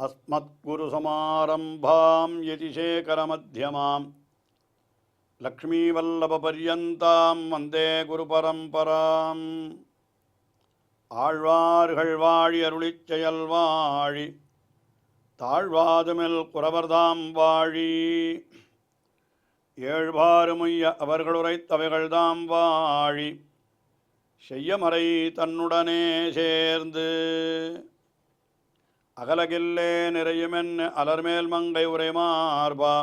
अस्मत्गुरुसमारम्भां यतिशेखरमध्यमां लक्ष्मीवल्लभपर्यन्तां वन्दे गुरुपरम्पराम् ஆழ்வார்கள் வாழி அருளிச் செயல் வாழி தாழ்வாதுமில் குறவர்தாம் வாழி ஏழ்வாறுமுய்ய அவர்களுரைத்தவைகள்தாம் வாழி செய்யமறை தன்னுடனே சேர்ந்து அகலகில்லே நிறையுமென் அலர்மேல் மங்கை உரைமார்பா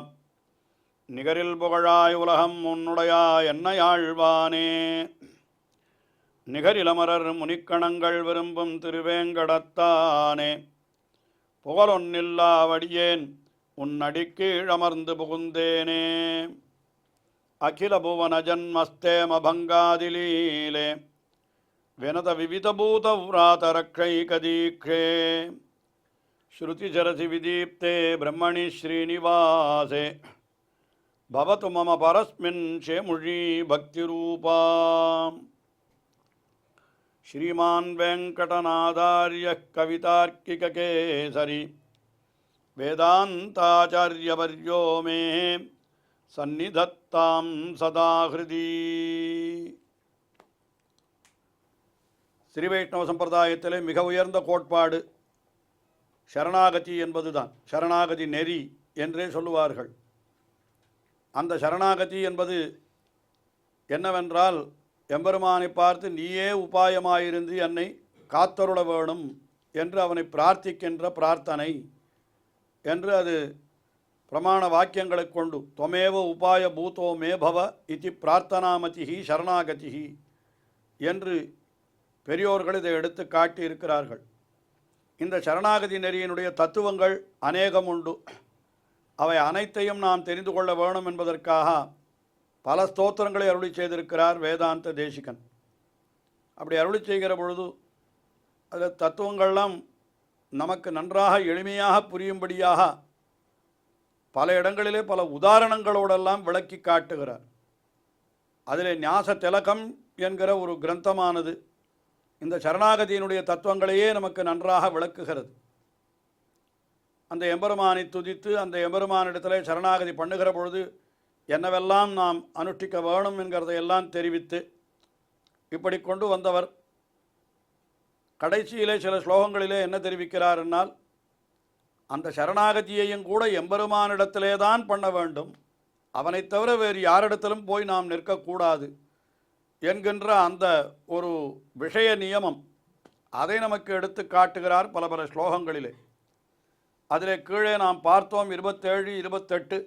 நிகரில் புகழாய் உலகம் உன்னுடையா என்னையாழ்வானே நிகரிலமரர் முனிக்கணங்கள் விரும்பும் திருவேங்கடத்தானே புகழொன்னில்லா வடியேன் உன்னடிக்கீழமர்ந்து புகுந்தேனே அகில புவன ஜன்மஸ்தேம பங்காதிலீலே வினத விவிதபூத விராதரக்ஷைகதீக்ஷே ஸ்ருதிசரசி விதீப்தே பிரம்மணி ஸ்ரீனிவாசே பவது மம பரஸ்மின் ஷேமுழி பக்திரூபா ஸ்ரீமான் வெங்கடநாதார்யः கவிதார்க்கிககேசரி வேதாந்தாச்சார்யவர்யோ மே சந்நிதத்தாம் சதா ஹிருதி. ஸ்ரீ வைஷ்ணவ சம்பிரதாயத்திலே மிக உயர்ந்த கோட்பாடு சரணாகதி என்பதுதான். சரணாகதி நெறி என்றே சொல்லுவார்கள். அந்த சரணாகதி என்பது என்னவென்றால், எம்பெருமானை பார்த்து நீயே உபாயமாயிருந்து என்னை காத்தருள வேணும் என்று அவனை பிரார்த்திக்கின்ற பிரார்த்தனை என்று அது பிரமாண வாக்கியங்களை கொண்டு தொமேவ உபாய பூதோ மே பவ இதி பிரார்த்தனாமதிஹி சரணாகதிஹி என்று பெரியோர்கள் இதை எடுத்து காட்டி இருக்கிறார்கள். இந்த சரணாகதி நெறியினுடைய தத்துவங்கள் அநேகம் உண்டு. அவை அனைத்தையும் நாம் தெரிந்து கொள்ள வேணும் என்பதற்காக பல ஸ்தோத்திரங்களை அருளி செய்திருக்கிறார் வேதாந்த தேசிகன். அப்படி அருளி செய்கிற பொழுது அதில் தத்துவங்கள்லாம் நமக்கு நன்றாக எளிமையாக புரியும்படியாக பல இடங்களிலே பல உதாரணங்களோடெல்லாம் விளக்கி காட்டுகிறார். அதிலே ஞாச திலகம் என்கிற ஒரு கிரந்தமானது இந்த சரணாகதியினுடைய தத்துவங்களையே நமக்கு நன்றாக விளக்குகிறது. அந்த எம்பெருமானை துதித்து அந்த எம்பெருமானிடத்தில் சரணாகதி பண்ணுகிற பொழுது என்னவெல்லாம் நாம் அனுஷ்டிக்க வேணும் என்கிறதையெல்லாம் தெரிவித்து இப்படி கொண்டு வந்தவர் கடைசியிலே சில ஸ்லோகங்களிலே என்ன தெரிவிக்கிறார் என்னால், அந்த சரணாகதியையும் கூட எம்பெருமானிடத்திலே தான் பண்ண வேண்டும், அவனை தவிர வேறு யாரிடத்திலும் போய் நாம் நிற்கக்கூடாது என்கின்ற அந்த ஒரு விஷய நியமம் அதை நமக்கு எடுத்து காட்டுகிறார் பல பல ஸ்லோகங்களிலே. அதிலே கீழே நாம் பார்த்தோம் 27, 28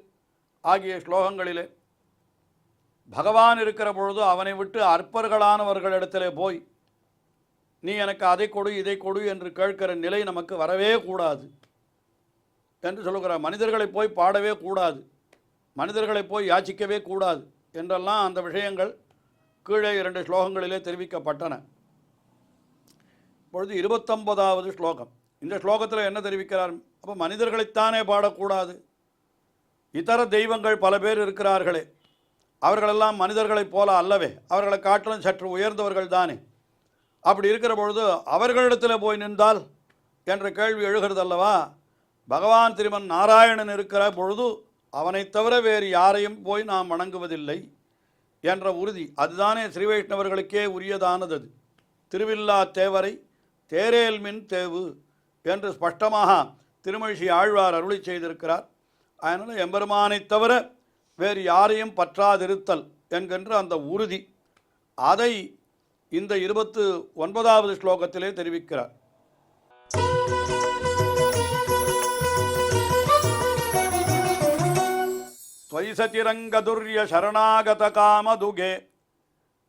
ஆகிய ஸ்லோகங்களிலே பகவான் இருக்கிற பொழுது அவனை விட்டு அற்பர்களானவர்களிடத்திலே போய் நீ எனக்கு அதை கொடு இதை கொடு என்று கேட்கிற நிலை நமக்கு வரவே கூடாது என்று சொல்லுகிறார். மனிதர்களை போய் பாடவே கூடாது, மனிதர்களை போய் யாச்சிக்கவே கூடாது என்றெல்லாம் அந்த விஷயங்கள் கீழே 2 ஸ்லோகங்களிலே தெரிவிக்கப்பட்டன. இப்பொழுது 29வது ஸ்லோகம். இந்த ஸ்லோகத்தில் என்ன தெரிவிக்கிறார்? அப்போ மனிதர்களைத்தானே பாடக்கூடாது, இதர தெய்வங்கள் பல பேர் இருக்கிறார்களே, அவர்களெல்லாம் மனிதர்களைப் போல அல்லவே, அவர்களை காட்டிலும் சற்று உயர்ந்தவர்கள் தானே. அப்படி இருக்கிற பொழுது அவர்களிடத்தில் போய் நின்றால் என்ற கேள்வி எழுகிறது அல்லவா. பகவான் திருமன் நாராயணன் இருக்கிற பொழுது அவனை தவிர வேறு யாரையும் போய் நாம் வணங்குவதில்லை என்ற உறுதி, அதுதானே ஸ்ரீ வைஷ்ணவர்களுக்கே உரியதானது. அது திருவில்லா தேவரை தேரேல் மின் தேவு என்று ஸ்பஷ்டமாக திருமழிசை ஆழ்வார் அருளி செய்திருக்கிறார். அதனால் எம்பெருமானை தவிர வேறு யாரையும் பற்றாதிருத்தல் என்கின்ற அந்த உறுதி, அதை இந்த 29வது ஸ்லோகத்திலே தெரிவிக்கிறார். த்வைசதிரங்கதுர்ய சரணாகத காமதுகே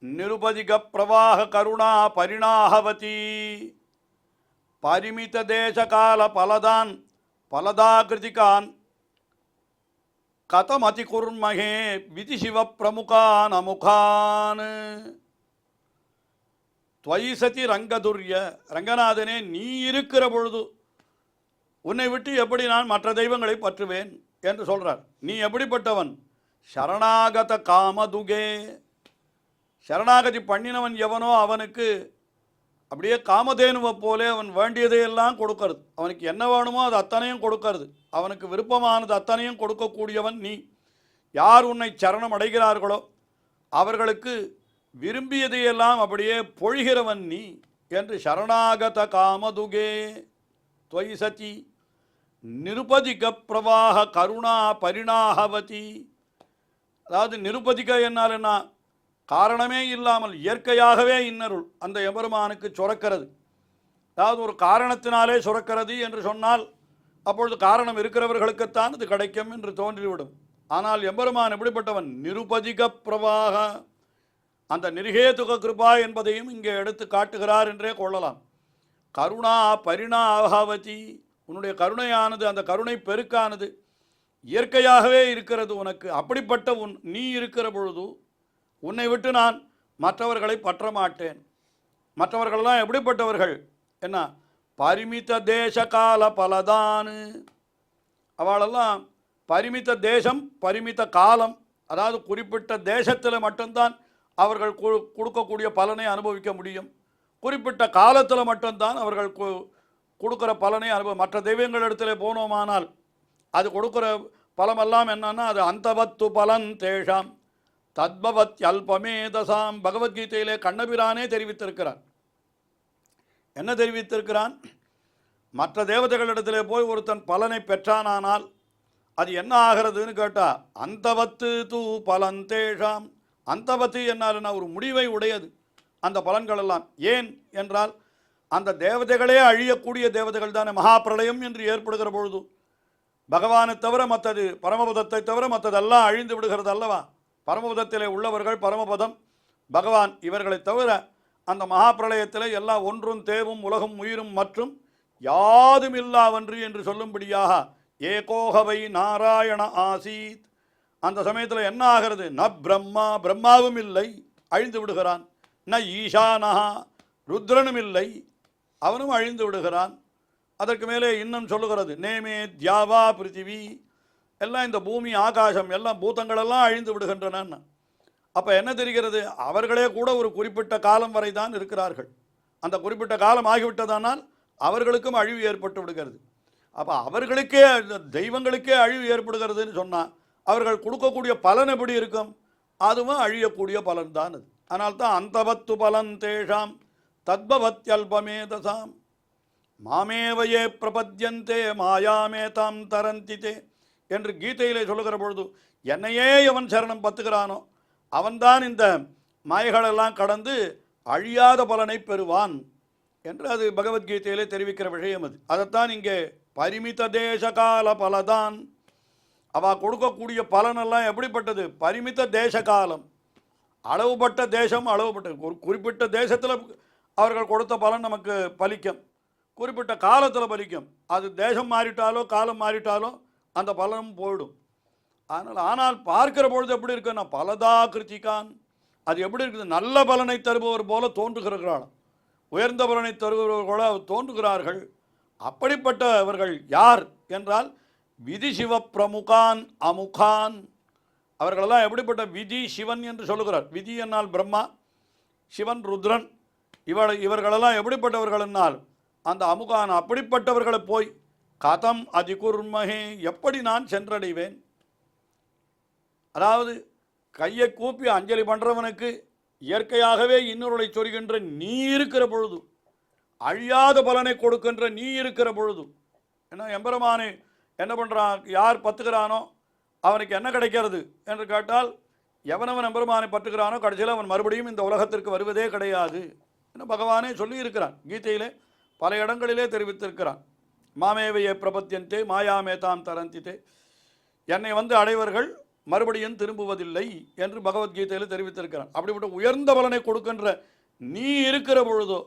நிருபதிக பிரவாக கருணா பரிணாஹவதி பரிமித தேசகால பலதான் பலதாகிருதிகான் கதமதி குர்மகே விதிசிவ பிரமுகான் அமுகான். துவைசதி ரங்கதுர்ய, ரங்கநாதனே நீ இருக்கிற பொழுது உன்னை விட்டு எப்படி நான் மற்ற தெய்வங்களை பற்றுவேன் என்று சொல்கிறார். நீ எப்படிப்பட்டவன்? சரணாகத காமதுகே, சரணாகதி பண்ணினவன் எவனோ அவனுக்கு அப்படியே காமதேனுவை போலே அவன் வேண்டியதையெல்லாம் கொடுக்கறது. அவனுக்கு என்ன வேணுமோ அது அத்தனையும் கொடுக்கறது. அவனுக்கு விருப்பமானது அத்தனையும் கொடுக்கக்கூடியவன் நீ. யார் உன்னை சரணம் அடைகிறார்களோ அவர்களுக்கு விரும்பியதையெல்லாம் அப்படியே பொழிகிறவன் நீ என்று சரணாகத காமதுகே தொய் சதி நிருபதிக பிரவாக கருணா பரிணாகவதி. அதாவது நிருபதிக என்னால் என்ன, காரணமே இல்லாமல் இயற்கையாகவே இன்னருள் அந்த எம்பெருமானுக்கு சுரக்கிறது. அதாவது ஒரு காரணத்தினாலே சுரக்கிறது என்று சொன்னால் அப்பொழுது காரணம் இருக்கிறவர்களுக்குத்தான் இது கிடைக்கும் என்று தோன்றிவிடும். ஆனால் எம்பெருமான் எப்படிப்பட்டவன், நிருபதிக பிரவாக, அந்த நிர்ஹேதுக கிருபா என்பதையும் இங்கே எடுத்து காட்டுகிறார் என்றே கொள்ளலாம். கருணா பரிணாகவதி, உன்னுடைய கருணையானது, அந்த கருணை பெருக்கானது இயற்கையாகவே இருக்கிறது உனக்கு. அப்படிப்பட்ட நீ இருக்கிற பொழுது உன்னை விட்டு நான் மற்றவர்களை பற்ற மாட்டேன். மற்றவர்களெல்லாம் எப்படிப்பட்டவர்கள் என்ன, பரிமித தேச கால பலதானு, அவளெல்லாம் பரிமித தேசம் பரிமித காலம், அதாவது குறிப்பிட்ட தேசத்தில் மட்டும்தான் அவர்கள் கொடுக்கக்கூடிய பலனை அனுபவிக்க முடியும். குறிப்பிட்ட காலத்தில் மட்டும்தான் அவர்கள் கொடுக்குற பலனை மற்ற தெய்வங்கள் இடத்துல போனோமானால் அது கொடுக்குற பலமெல்லாம் என்னன்னா அது அந்தவத்து பலன் தேஷாம் தத்பவத் அல்பமேதசாம். பகவத்கீதையிலே கண்ணபிரானே தெரிவித்திருக்கிறார். என்ன தெரிவித்திருக்கிறான், மற்ற தேவதைகளிடத்திலே போய் ஒருத்தன் பலனை பெற்றானால் அது என்ன ஆகிறதுன்னு கேட்டால் அந்தவத்து தூ பலன் தேஷாம். அந்தவத்து என்னால்னா ஒரு முடிவை உடையது அந்த பலன்கள் எல்லாம். ஏன் என்றால் அந்த தேவதைகளே அழியக்கூடிய தேவதைகள் தானே. மகாபிரளயம் என்று ஏற்படுகிற பொழுது பகவானை தவிர மற்றது, பரமபதத்தை தவிர மற்றதெல்லாம் அழிந்து விடுகிறது அல்லவா. பரமபதத்திலே உள்ளவர்கள் பரமபதம் பகவான், இவர்களை தவிர அந்த மகாபிரளயத்தில் எல்லாம் ஒன்றும் தேவும் உலகம் உயிரும் மற்றும் யாதும் இல்லாவன்று என்று சொல்லும்படியாக ஏகோகவை நாராயண ஆசீத். அந்த சமயத்தில் என்ன ஆகிறது, ந பிரம்மா, பிரம்மாவும் இல்லை, அழிந்து விடுகிறான். ந ஈசானஹா, ருத்ரனும் இல்லை, அவனும் அழிந்து விடுகிறான். அதற்கு மேலே இன்னும் சொல்லுகிறது நேமே தியாவா பிருத்திவி, எல்லாம் இந்த பூமி ஆகாசம் எல்லாம் பூதங்களெல்லாம் அழிந்து விடுகின்றன. அப்போ என்ன தெரிகிறது, அவர்களே கூட ஒரு குறிப்பிட்ட காலம் வரை தான் இருக்கிறார்கள். அந்த குறிப்பிட்ட காலம் ஆகிவிட்டதானால் அவர்களுக்கும் அழிவு ஏற்பட்டு விடுகிறது. அப்போ அவர்களுக்கே, தெய்வங்களுக்கே அழிவு ஏற்படுகிறதுன்னு சொன்னால் அவர்கள் கொடுக்கக்கூடிய பலன் எப்படி இருக்கும், அதுவும் அழியக்கூடிய பலன் தான் அது. அதனால்தான் அந்தவத்து பலன் தேஷாம் தத்பவத்யல்பமேதசாம் மாமேவையே பிரபத்யந்தே மாயாமேதாம் தரந்திதே என்று கீதையிலே சொல்லுகிற பொழுது என்னையே எவன் சரணம் பத்துகிறானோ அவன்தான் இந்த மாயைகளெல்லாம் கடந்து அழியாத பலனை பெறுவான் என்று அது பகவத்கீதையிலே தெரிவிக்கிற விஷயம் அது. அதைத்தான் இங்கே பரிமித தேச கால பலதான். அவள் கொடுக்கக்கூடிய பலனெல்லாம் எப்படிப்பட்டது, பரிமித தேச காலம், அளவுபட்ட தேசம், அளவுபட்ட ஒரு குறிப்பிட்ட தேசத்தில் அவர்கள் கொடுத்த பலன் நமக்கு பலிக்கும், குறிப்பிட்ட காலத்தில் பலிக்கும். அது தேசம் மாறிட்டாலோ காலம் மாறிட்டாலோ அந்த பலனும் போயிடும். ஆனால் பார்க்கிற பொழுது எப்படி இருக்குன்னா பலதா கிருத்திகான், அது எப்படி இருக்குது, நல்ல பலனை தருபவர் போல தோன்றுகிறார்கள், உயர்ந்த பலனை தருபவர் போல தோன்றுகிறார்கள். அப்படிப்பட்டவர்கள் யார் என்றால் விதி சிவ பிரமுகான் அமுகான். அவர்களெல்லாம் எப்படிப்பட்ட, விதி சிவன் என்று சொல்லுகிறார். விதி என்னால் பிரம்மா, சிவன் ருத்ரன், இவர்களெல்லாம் எப்படிப்பட்டவர்கள் என்னால் அந்த அமுகான். அப்படிப்பட்டவர்களை போய் கதம் அதிகுர்மகே, எப்படி நான் சென்றடைவேன். அதாவது கையை கூப்பி அஞ்சலி பண்ணுறவனுக்கு இயற்கையாகவே இன்னொருளை சொல்கின்ற நீ இருக்கிற பொழுது, அழியாத பலனை கொடுக்கின்ற நீ இருக்கிற பொழுது, ஏன்னா எம்பெருமானே என்ன பண்ணுறான், யார் பத்துக்கிறானோ அவனுக்கு என்ன கிடைக்கிறது என்று கேட்டால் எவனவன் எம்பெருமானை பற்றுகிறானோ கடைசியில் அவன் மறுபடியும் இந்த உலகத்திற்கு வருவதே கிடையாது என்று பகவானே சொல்லி இருக்கிறான். கீதையிலே பல இடங்களிலே தெரிவித்திருக்கிறான். மாமேவையே பிரபத்தியந்தே மாயாமேதாம் தரந்தித்தே, என்னை வந்து அடைவர்கள் மறுபடியும் திரும்புவதில்லை என்று பகவத்கீதையில் தெரிவித்திருக்கிறான். அப்படிப்பட்ட உயர்ந்த பலனை கொடுக்கின்ற நீ இருக்கிற பொழுதோ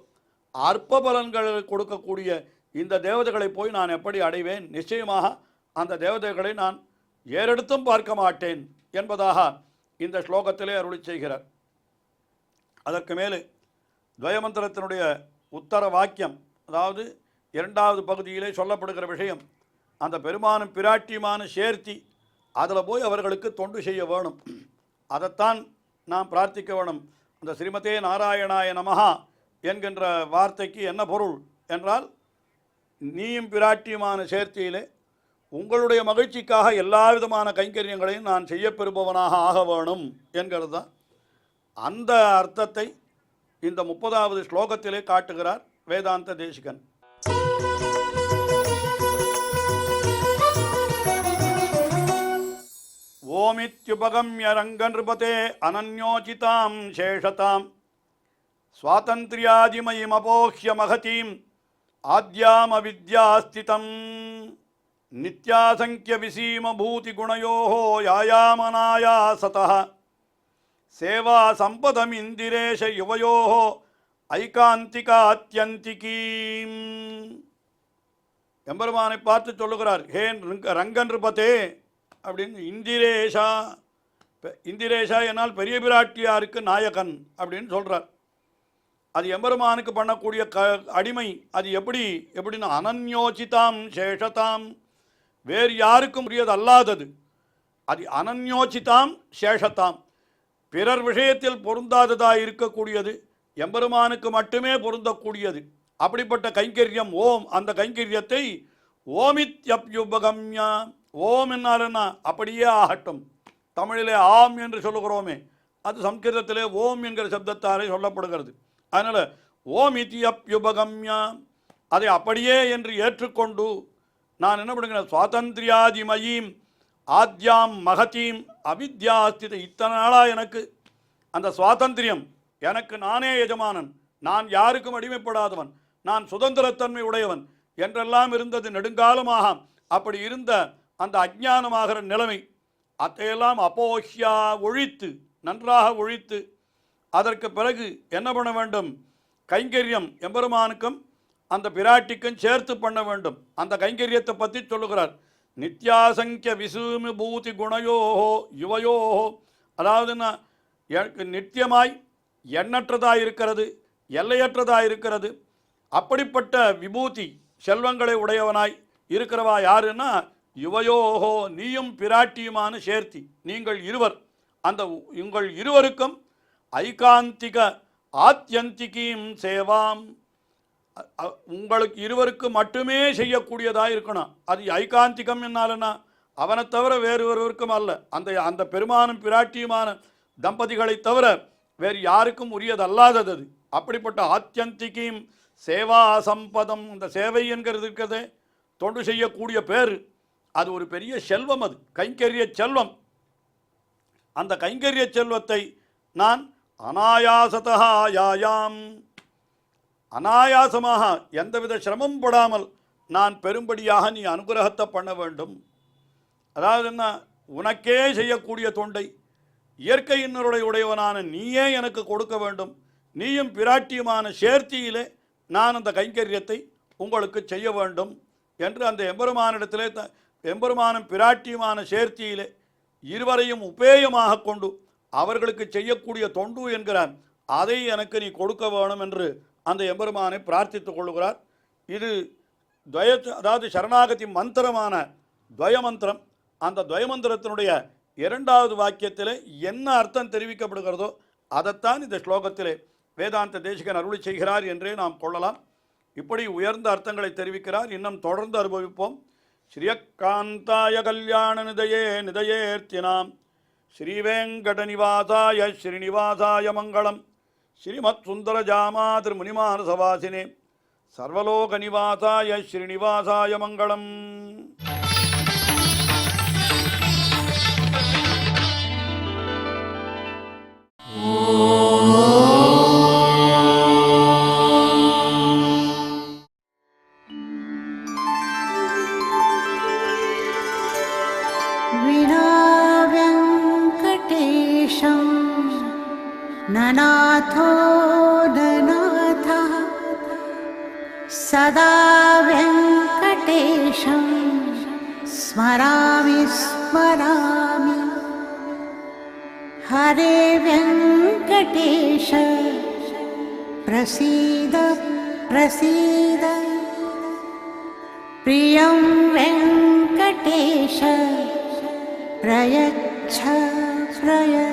அற்ப பலன்கள் கொடுக்கக்கூடிய இந்த தேவதைகளை போய் நான் எப்படி அடைவேன், நிச்சயமாக அந்த தேவதைகளை நான் ஏறெடுத்தும் பார்க்க மாட்டேன் என்பதாக இந்த ஸ்லோகத்திலே அருளி செய்கிறார். அதற்கு மேலே துவயமந்திரத்தினுடைய உத்தர வாக்கியம், அதாவது இரண்டாவது பகுதியிலே சொல்லப்படுகிற விஷயம், அந்த பெருமானும் பிராட்டியுமான சேர்த்தி அதில் போய் அவர்களுக்கு தொண்டு செய்ய வேணும். அதைத்தான் நாம் பிரார்த்திக்க வேணும். அந்த ஸ்ரீமதே நாராயணாய நமஹா என்கின்ற வார்த்தைக்கு என்ன பொருள் என்றால், நீயும் பிராட்டியுமான சேர்த்தியிலே உங்களுடைய மகிழ்ச்சிக்காக எல்லா விதமான கைங்கரியங்களையும் நான் செய்யப்பெறுபவனாக ஆக வேணும் என்கிறது தான். அந்த அர்த்தத்தை இந்த 30வது ஸ்லோகத்திலே காட்டுகிறார் வேதாந்த தேசிகன். ஓமித்யுபகம்ய ரங்கநிருபதே அனன்யோசிதாம் சேஷதாம் ஸ்வாதந்திரியாதிமயிமபோஹ்ய மகதீம் ஆத்யாமவித்யாஸ்திதம் நித்யாசங்கிய விசீமபூதி குணயோः யாயாமனாயாசதः சேவா சம்பதமிந்திரேஷ யுவயோः ஐகாந்திகாத்யந்திகீம். எம்பெருமானை பார்த்து சொல்லுகிறார், ஹே ரங்கநிருபதே அப்படின்னு. இந்திரேஷா, இந்திரேஷா என்னால் பெரிய பிராட்டியாருக்கு நாயகன் அப்படின்னு சொல்கிறார். அது எம்பெருமானுக்கு பண்ணக்கூடிய அடிமை. அது எப்படின்னா அனன்யோசிதாம் சேஷதாம், வேறு யாருக்கும் உரியது அல்லாதது. அது அனன்யோசிதாம் சேஷதாம், பிறர் விஷயத்தில் பொருந்தாததாக இருக்கக்கூடியது, எம்பெருமானுக்கு மட்டுமே பொருந்தக்கூடியது. அப்படிப்பட்ட கைங்கரியம் ஓம். அந்த கைங்கரியத்தை ஓமித்யப்யுபகம்யா, ஓம் என்னாலுன்னா அப்படியே ஆகட்டும். தமிழிலே ஆம் என்று சொல்லுகிறோமே, அது சம்ஸ்கிருதத்திலே ஓம் என்கிற சப்தத்தாலே சொல்லப்படுகிறது. அதனால் ஓமித்யப்யுபகம்யா, அதை அப்படியே என்று ஏற்றுக்கொண்டு நான் என்ன பண்ணுகிறேன், சுவாதந்திரியாதிமயீம் ஆத்யாம் மகதீம் அவித்யாஸ்தித. இத்தனை நாளாக எனக்கு அந்த சுவாதந்திரியம், எனக்கு நானே எஜமானன், நான் யாருக்கும் அடிமைப்படாதவன், நான் சுதந்திரத்தன்மை உடையவன் என்றெல்லாம் இருந்தது நெடுங்காலமாக. அப்படி இருந்த அந்த அஜ்ஞானமாகிற நிலைமை அதையெல்லாம் அப்போஹ்யா ஒழித்து, நன்றாக ஒழித்து, அதற்கு பிறகு என்ன பண்ண வேண்டும், கைங்கரியம் எம்பெருமானுக்கும் அந்த பிராட்டிக்கும் சேர்த்து பண்ண வேண்டும். அந்த கைங்கரியத்தை பற்றி சொல்லுகிறார். நித்யாசங்கிய விசூமி பூதி குணயோஹோ யுவயோஹோ, அதாவது நித்தியமாய் எண்ணற்றதாக இருக்கிறது, எல்லையற்றதாக இருக்கிறது. அப்படிப்பட்ட விபூதி செல்வங்களை உடையவனாய் இருக்கிறவா யாருன்னா யுவயோஹோ, நீயும் பிராட்டியுமான சேர்த்தி, நீங்கள் இருவர். அந்த உங்கள் இருவருக்கும் ஐகாந்திக ஆத்யந்திகீம் சேவாம், உங்களுக்கு இருவருக்கு மட்டுமே செய்யக்கூடியதாக இருக்கணும். அது ஐகாந்திகம் என்னாலன்னா அவனை தவிர வேறு ஒருவருக்கும் அல்ல. அந்த பெருமானும் பிராட்டியுமான தம்பதிகளை தவிர வேறு யாருக்கும் உரியதல்லாதது அது. அப்படிப்பட்ட ஆத்யந்திகீம் சேவா சம்பதம், இந்த சேவை என்கிறது இருக்கிறதே, தொண்டு செய்யக்கூடிய பேர், அது ஒரு பெரிய செல்வம். அது கைங்கரிய செல்வம். அந்த கைங்கரிய செல்வத்தை நான் அனாயாசதா யாயாம், அனாயாசமாக எந்தவித சிரமம் படாமல் நான் பெரும்படியாக நீ அனுகிரகத்தை பண்ண வேண்டும். அதாவது என்ன, உனக்கே செய்யக்கூடிய தொண்டை இயற்கையினருடைய உடையவனான நீயே எனக்கு கொடுக்க வேண்டும். நீயும் பிராட்டியுமான சேர்த்தியிலே நான் அந்த கைங்கரியத்தை உங்களுக்கு செய்ய வேண்டும் என்று அந்த எம்பெருமானிடத்திலே எம்பெருமானும் பிராட்டியுமான சேர்த்தியிலே இருவரையும் உபேயமாக கொண்டு அவர்களுக்கு செய்யக்கூடிய தொண்டு என்கிறான், அதை எனக்கு நீ கொடுக்க வேணும் என்று அந்த எம்பெருமானை பிரார்த்தித்துக் கொள்ளுகிறார். இது அதாவது சரணாகதி மந்திரமான துவயமந்திரம். அந்த துவயமந்திரத்தினுடைய 2வது வாக்கியத்தில் என்ன அர்த்தம் தெரிவிக்கப்படுகிறதோ அதைத்தான் இந்த ஸ்லோகத்திலே வேதாந்த தேசிகன் அருளி செய்கிறார் என்றே நாம் கொள்ளலாம். இப்படி உயர்ந்த அர்த்தங்களை தெரிவிக்கிறார். இன்னும் தொடர்ந்து அனுபவிப்போம். ஸ்ரீயக்காந்தாய கல்யாண நிதயே நிதயேர்த்தினாம் ஸ்ரீவேங்கட நிவாசாய ஸ்ரீனிவாசாய மங்களம். ஸ்ரீமத் சுந்தர ஜாமாதிர் முனிமானசவாசினே சர்வலோக நிவாசாய ஸ்ரீனிவாசாய மங்களம். ननाथो ननाथः सदा वेङ्कटेशं स्मरामि स्मरामि. हरे वेङ्कटेश प्रसीद प्रसीद. प्रियं वेङ्कटेश प्रयच्छ प्रयच्छ.